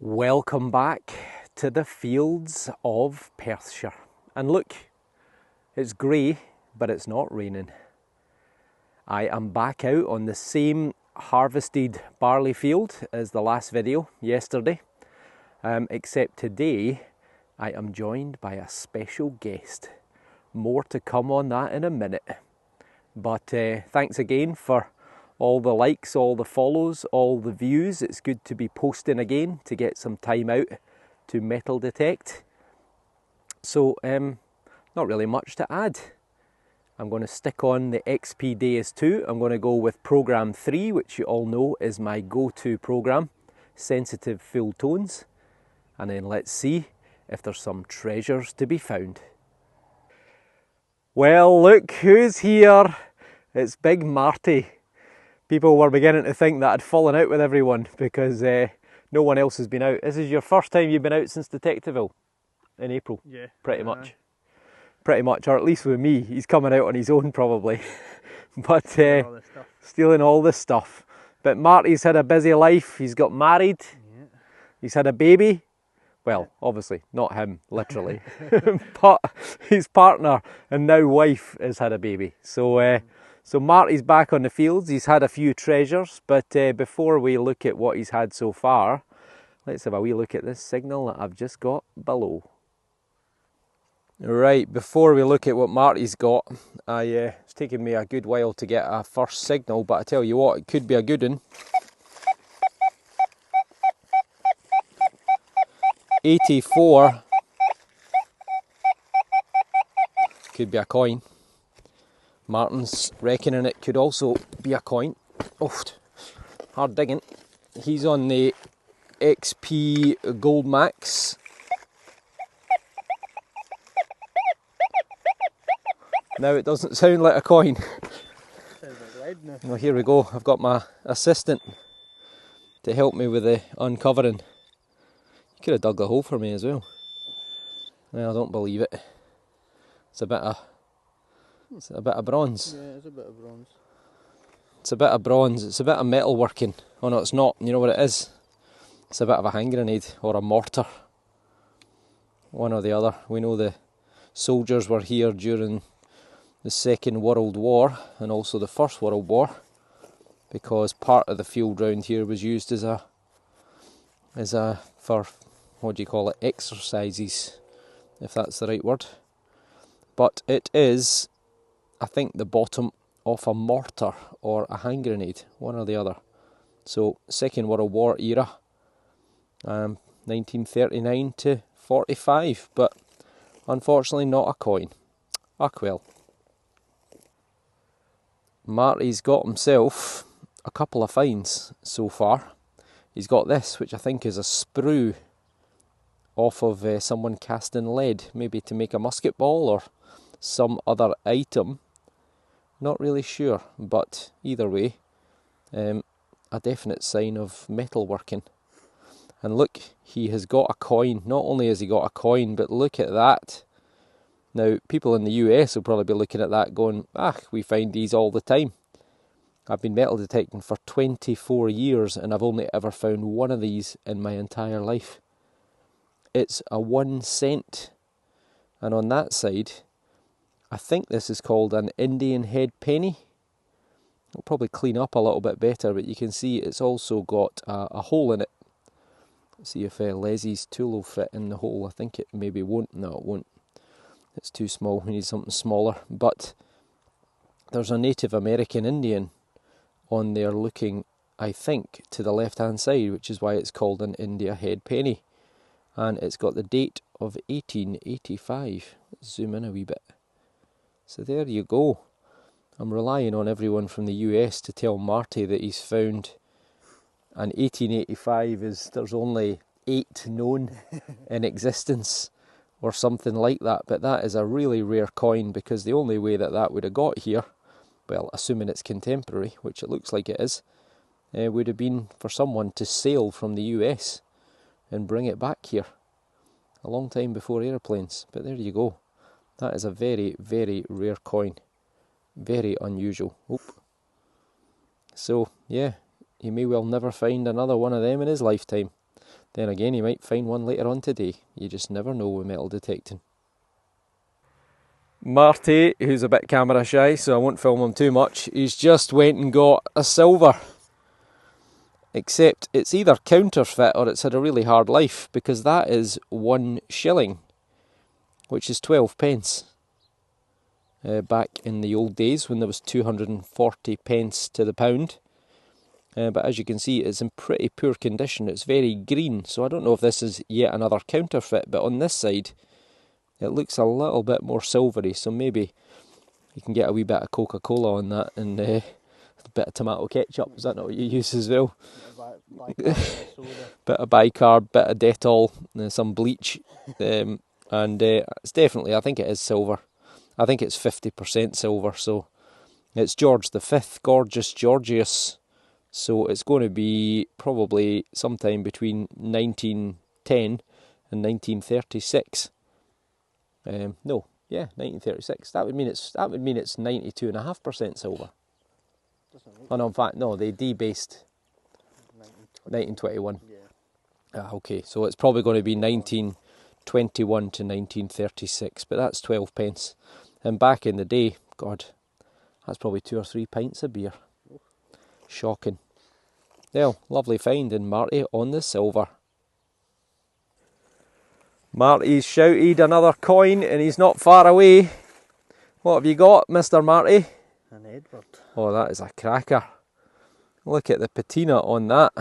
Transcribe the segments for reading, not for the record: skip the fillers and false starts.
Welcome back to the fields of Perthshire. And look, it's grey, but it's not raining. I am back out on the same harvested barley field as the last video yesterday, except today I am joined by a special guest. More to come on that in a minute. But thanks again for all the likes, all the follows, all the views. It's good to be posting again, to get some time out to metal detect. So not really much to add. I'm going to stick on the XP Days 2. I'm going to go with program 3, which you all know is my go-to program, sensitive full tones. And then let's see if there's some treasures to be found. Well, look who's here. It's Big Marty. People were beginning to think that I'd fallen out with everyone because no one else has been out. This is your first time you've been out since Detectiveville in April? Yeah. Pretty much. Pretty much, or at least with me. He's coming out on his own probably. But stealing all this stuff. But Marty's had a busy life. He's got married. Yeah. He's had a baby. Well, obviously, not him, literally. But his partner and now wife has had a baby. So Marty's back on the fields. He's had a few treasures, but before we look at what he's had so far, let's have a wee look at this signal that I've just got below. Right, before we look at what Marty's got, it's taken me a good while to get a first signal, but I tell you what, it could be a good one. 84 could be a coin. Martin's reckoning it could also be a coin. Oh, hard digging. He's on the XP Gold Max. Now it doesn't sound like a coin. Sounds like lead now. Well, here we go. I've got my assistant to help me with the uncovering. You could have dug the hole for me as well. Well, I don't believe it. It's a bit of bronze. Yeah, it's a bit of bronze. It's a bit of bronze. It's a bit of metal working. Oh no, it's not. You know what it is? It's a bit of a hand grenade or a mortar. One or the other. We know the soldiers were here during the Second World War and also the First World War, because part of the field round here was used for, what do you call it, exercises, if that's the right word. But it is, I think, the bottom of a mortar or a hand grenade, one or the other. So Second World War era, 1939 to 45, but unfortunately not a coin. Ah well. Marty's got himself a couple of finds so far. He's got this, which I think is a sprue off of someone casting lead, maybe to make a musket ball or some other item. Not really sure, but either way, a definite sign of metal working. And look, he has got a coin. Not only has he got a coin, but look at that. Now, people in the US will probably be looking at that going, we find these all the time. I've been metal detecting for 24 years and I've only ever found one of these in my entire life. It's a 1 cent. And on that side, I think this is called an Indian head penny. I'll probably clean up a little bit better, but you can see it's also got a hole in it. Let's see if Leslie's tool will fit in the hole. I think it maybe won't. No, it won't. It's too small. We need something smaller. But there's a Native American Indian on there looking, I think, to the left-hand side, which is why it's called an India head penny. And it's got the date of 1885. Let's zoom in a wee bit. So there you go. I'm relying on everyone from the US to tell Marty that he's found an 1885 there's only 8 known in existence or something like that, but that is a really rare coin, because the only way that would have got here, well, assuming it's contemporary, which it looks like it is, would have been for someone to sail from the US and bring it back here a long time before aeroplanes. But there you go. That is a very, very rare coin. Very unusual. Oop. So, yeah, he may well never find another one of them in his lifetime. Then again, you might find one later on today. You just never know with metal detecting. Marty, who's a bit camera shy, so I won't film him too much, he's just went and got a silver. Except it's either counterfeit or it's had a really hard life, because that is 1 shilling, which is 12 pence. Back in the old days when there was 240 pence to the pound. But as you can see, it's in pretty poor condition. It's very green, so I don't know if this is yet another counterfeit, but on this side it looks a little bit more silvery, so maybe you can get a wee bit of Coca-Cola on that and a bit of tomato ketchup. Is that not what you use as well? Bit of bicarb, bit of Dettol, some bleach, and it's definitely, I think it is silver. I think it's 50% silver, so it's George V, Gorgeous Georgius, so it's going to be probably sometime between 1910 and 1936. No, yeah, 1936. That would mean it's 92.5% silver. Oh no, in fact, no, they debased 1921. Yeah. Okay, so it's probably going to be 1921 to 1936, but that's 12 pence. And back in the day, God, that's probably 2 or 3 pints of beer. Shocking. Well, lovely find in Marty on the silver. Marty's shouted another coin and he's not far away. What have you got, Mr. Marty? An Edward. Oh, that is a cracker. Look at the patina on that.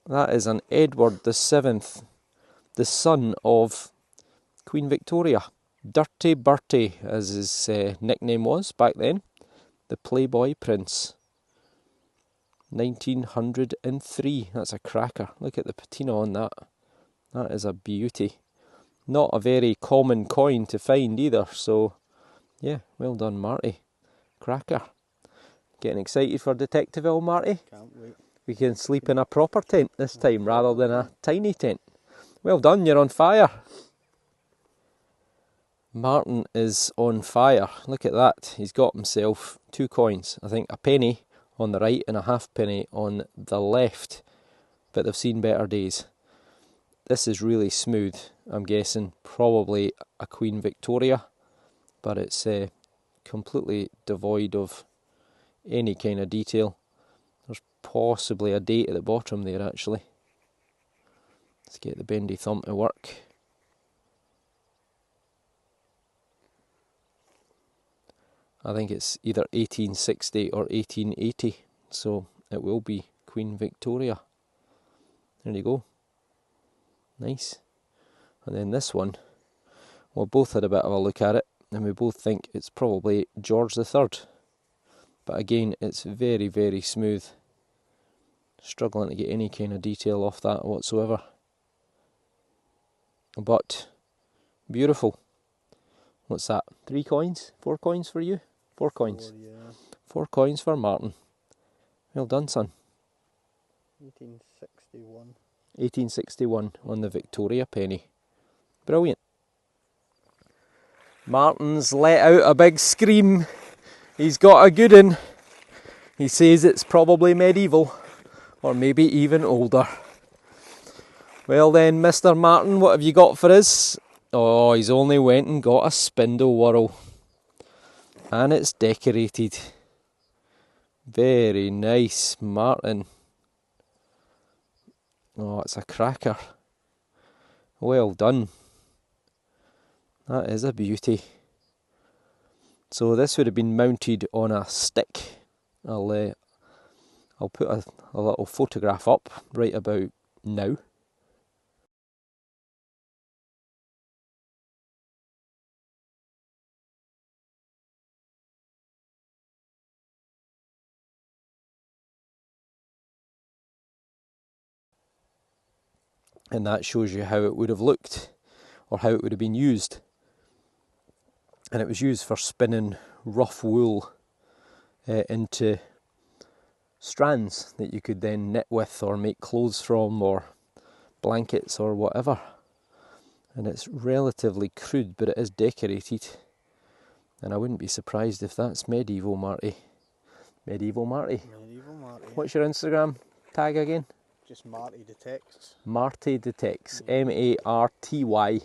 That is an Edward VII, the son of Queen Victoria. Dirty Bertie, as his nickname was back then. The Playboy Prince. 1903. That's a cracker. Look at the patina on that. That is a beauty. Not a very common coin to find either, so yeah, well done, Marty. Cracker. Getting excited for Detectiveville, Marty? Can't wait. We can sleep in a proper tent this time rather than a tiny tent. Well done, you're on fire. Martin is on fire. Look at that. He's got himself 2 coins. I think a penny on the right and a halfpenny on the left. But they've seen better days. This is really smooth. I'm guessing probably a Queen Victoria. But it's completely devoid of any kind of detail. There's possibly a date at the bottom there actually. Let's get the bendy thumb to work. I think it's either 1860 or 1880, so it will be Queen Victoria. There you go. Nice. And then this one, we both had a bit of a look at it, and we both think it's probably George III. But again, it's very, very smooth. Struggling to get any kind of detail off that whatsoever. But beautiful. What's that? 3 coins? 4 coins for you? 4 coins. 4, yeah. 4 coins for Martin. Well done, son. 1861. 1861 on the Victoria penny. Brilliant. Martin's let out a big scream. He's got a good one. He says it's probably medieval, or maybe even older. Well then, Mr. Martin, what have you got for us? Oh, he's only went and got a spindle whorl. And it's decorated. Very nice, Martin. Oh, it's a cracker. Well done. That is a beauty. So this would have been mounted on a stick. I'll put a little photograph up right about now. And that shows you how it would have looked, or how it would have been used. And it was used for spinning rough wool into strands that you could then knit with or make clothes from or blankets or whatever. And it's relatively crude, but it is decorated. And I wouldn't be surprised if that's medieval Marty. Medieval Marty. Medieval Marty. What's your Instagram tag again? Just Marty Detects. Marty Detects. M-A-R-T-Y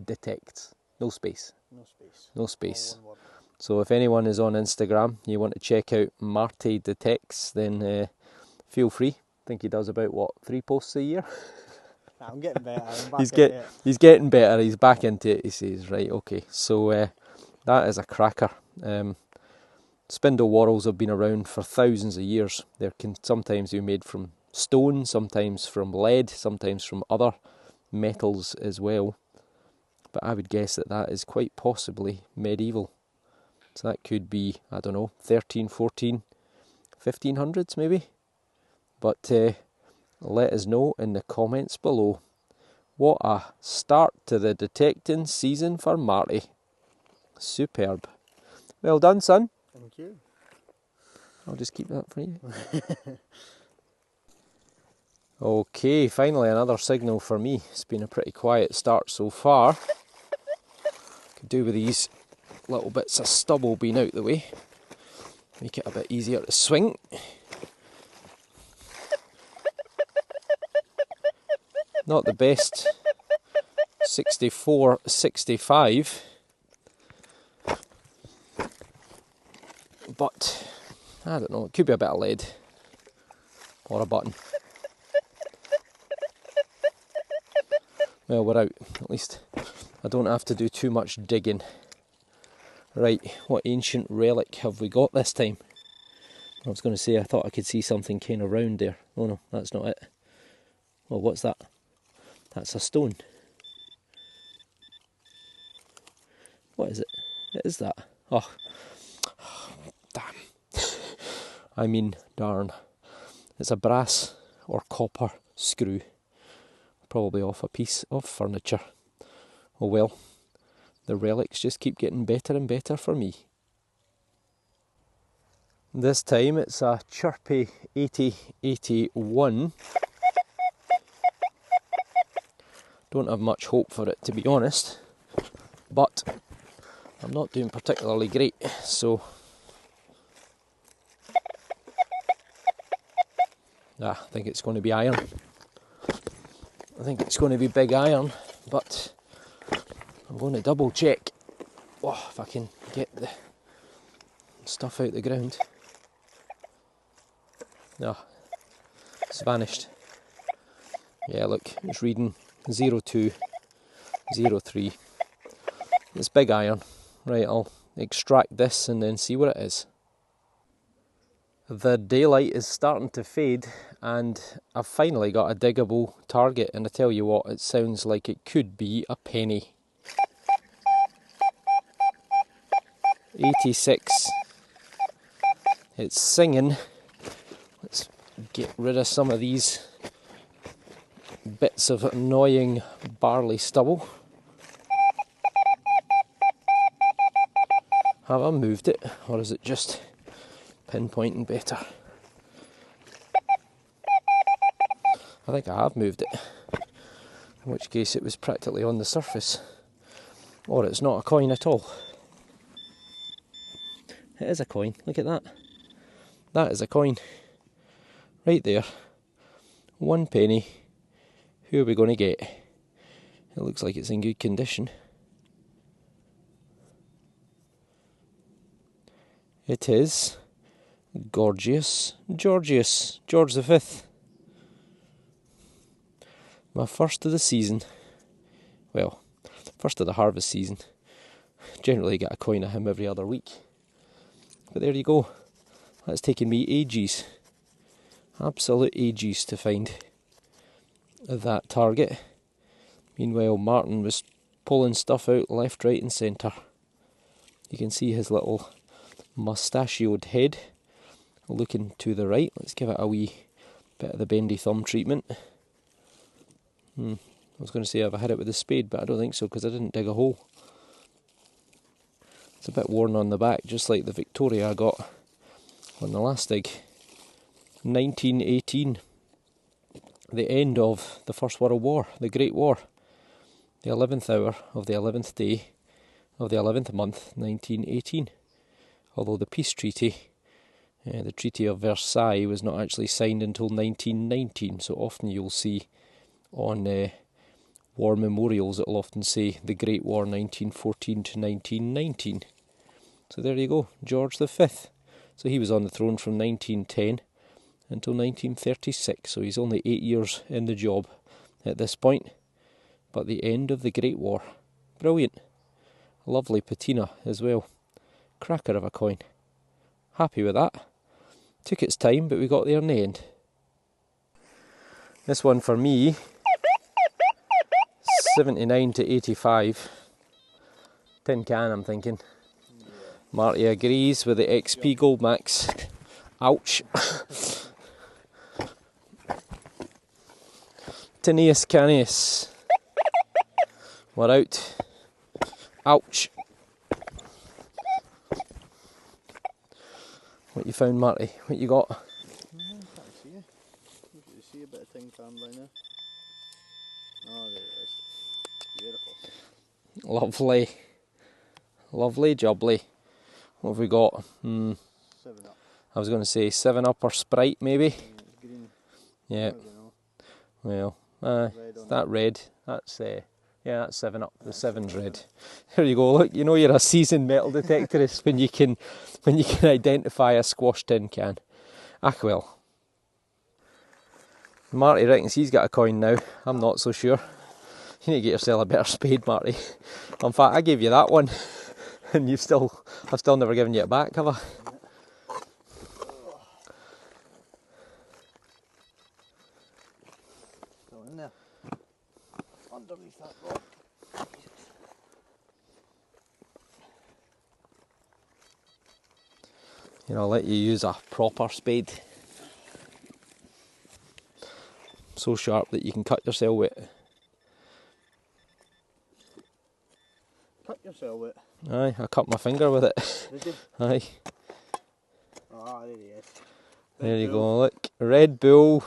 Detects. No space. No space. No space. All one word. So if anyone is on Instagram, you want to check out Marty Detects, then feel free. I think he does about, what, 3 posts a year? Nah, I'm getting better. I'm back He's into it. getting better. He's back into it, he says. Right, okay. So that is a cracker. Spindle whorls have been around for thousands of years. They can sometimes be made from stone, sometimes from lead, sometimes from other metals as well. But I would guess that that is quite possibly medieval. So that could be, I don't know, 13, 14, 1500s maybe. But let us know in the comments below. What a start to the detecting season for Marty. Superb. Well done, son. Thank you. I'll just keep that for you. Okay, finally another signal for me. It's been a pretty quiet start so far. Could do with these little bits of stubble being out the way. Make it a bit easier to swing. Not the best 64, 65. But, I don't know, it could be a bit of lead. Or a button. Well, we're out. At least I don't have to do too much digging. Right, what ancient relic have we got this time? I was going to say I thought I could see something kind of round there. Oh no, that's not it. Well, what's that? That's a stone. What is it? It is that. Oh, damn. I mean, darn. It's a brass or copper screw. Probably off a piece of furniture. Oh well, the relics just keep getting better and better for me. This time it's a chirpy 8081. Don't have much hope for it, to be honest, but I'm not doing particularly great, so I think it's going to be iron. I think it's going to be big iron, but I'm going to double check. Oh, if I can get the stuff out the ground. No, it's vanished. Yeah, look, it's reading 0203. It's big iron. Right, I'll extract this and then see what it is. The daylight is starting to fade and I've finally got a diggable target, and I tell you what, it sounds like it could be a penny. 86. It's singing. Let's get rid of some of these bits of annoying barley stubble. Have I moved it, or is it just pinpointing better? I think I have moved it, in which case it was practically on the surface. Or it's not a coin at all. It is a coin, look at that. That is a coin. Right there. 1 penny. Who are we going to get? It looks like it's in good condition. It is George V. My first of the season. Well, first of the harvest season. Generally get a coin of him every other week. But there you go. That's taken me ages. Absolute ages to find that target. Meanwhile, Martin was pulling stuff out left, right and centre. You can see his little mustachioed head looking to the right. Let's give it a wee bit of the bendy thumb treatment. I was going to say have I hit it with a spade, but I don't think so because I didn't dig a hole. It's a bit worn on the back, just like the Victoria I got on the last dig. 1918. The end of the First World War, the Great War. The 11th hour of the 11th day of the 11th month, 1918. Although the peace treaty The Treaty of Versailles was not actually signed until 1919, so often you'll see on war memorials it'll often say the Great War 1914 to 1919. So there you go, George V. So he was on the throne from 1910 until 1936, so he's only 8 years in the job at this point. But the end of the Great War. Brilliant. Lovely patina as well. Cracker of a coin. Happy with that. Took its time, but we got there in the end. This one for me, 79 to 85. Tin can, I'm thinking. Marty agrees with the XP Gold Max. Ouch. Tenaeus Caneus. We're out. Ouch. What you found, Marty? What you got? I can't see it. You can see a bit of tin can by now. Oh, there it is. Beautiful. Lovely. Lovely jubbly. What have we got? 7 Up. I was going to say 7 Up or Sprite maybe. It's green. Yeah. I don't know. Well, Red on that it. red. That's yeah, that's 7 Up. The 7's red. There you go. Look, you know you're a seasoned metal detectorist when you can identify a squash tin can. Ah well. Marty reckons he's got a coin now. I'm not so sure. You need to get yourself a better spade, Marty. In fact, I gave you that one, and I've still never given you it back, have I? Still in there. Underneath that rock. You know, I'll let you use a proper spade. So sharp that you can cut yourself with it. Cut yourself with. Aye, I cut my finger with it. Did you? Aye, Ah, there he is. there you go, look. Red Bull.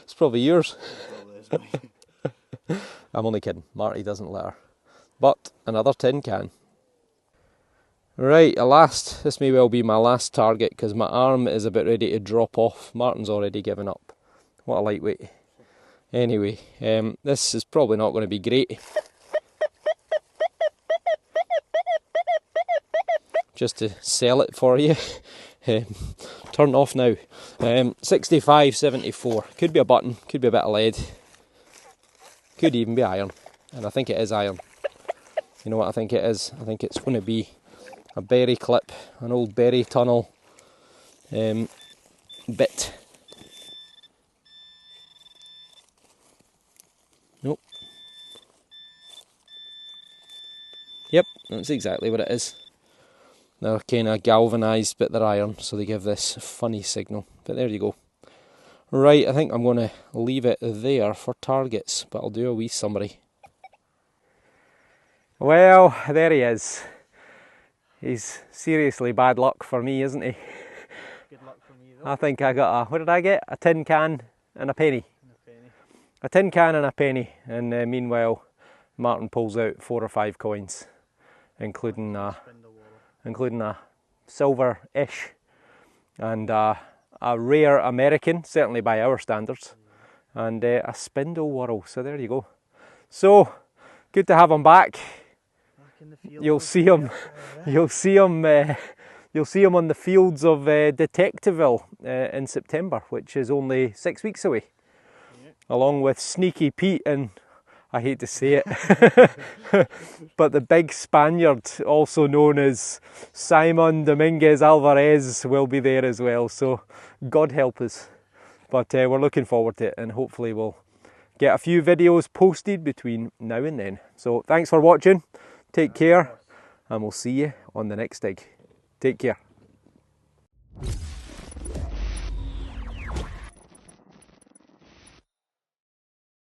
It's probably yours. Probably is mine. I'm only kidding, Marty doesn't let her. But, another tin can. Right, this may well be my last target because my arm is about ready to drop off. Martin's already given up. What a lightweight. Anyway, this is probably not going to be great. Just to sell it for you. Turn off now. 65.74. Could be a button, could be a bit of lead. Could even be iron. And I think it is iron. You know what I think it is? I think it's going to be a berry clip, an old berry tunnel bit. Nope. Yep, that's exactly what it is. They're kind of galvanised, but they're iron, so they give this funny signal. But there you go. Right, I think I'm going to leave it there for targets, but I'll do a wee summary. Well, there he is. He's seriously bad luck for me, isn't he? Good luck for me though. I think I got what did I get? A tin can and a penny. A tin can and a penny. And meanwhile, Martin pulls out 4 or 5 coins, including a silver-ish and a rare American, certainly by our standards, and a spindle whirl. So there you go. So good to have him back. In the field. You'll see him. You'll see him on the fields of Detectiveville in September, which is only 6 weeks away. Yeah. Along with Sneaky Pete and, I hate to say it, but the big Spaniard, also known as Simon Dominguez Alvarez, will be there as well. So God help us. But we're looking forward to it, and hopefully we'll get a few videos posted between now and then. So thanks for watching. Take care, and we'll see you on the next dig. Take care.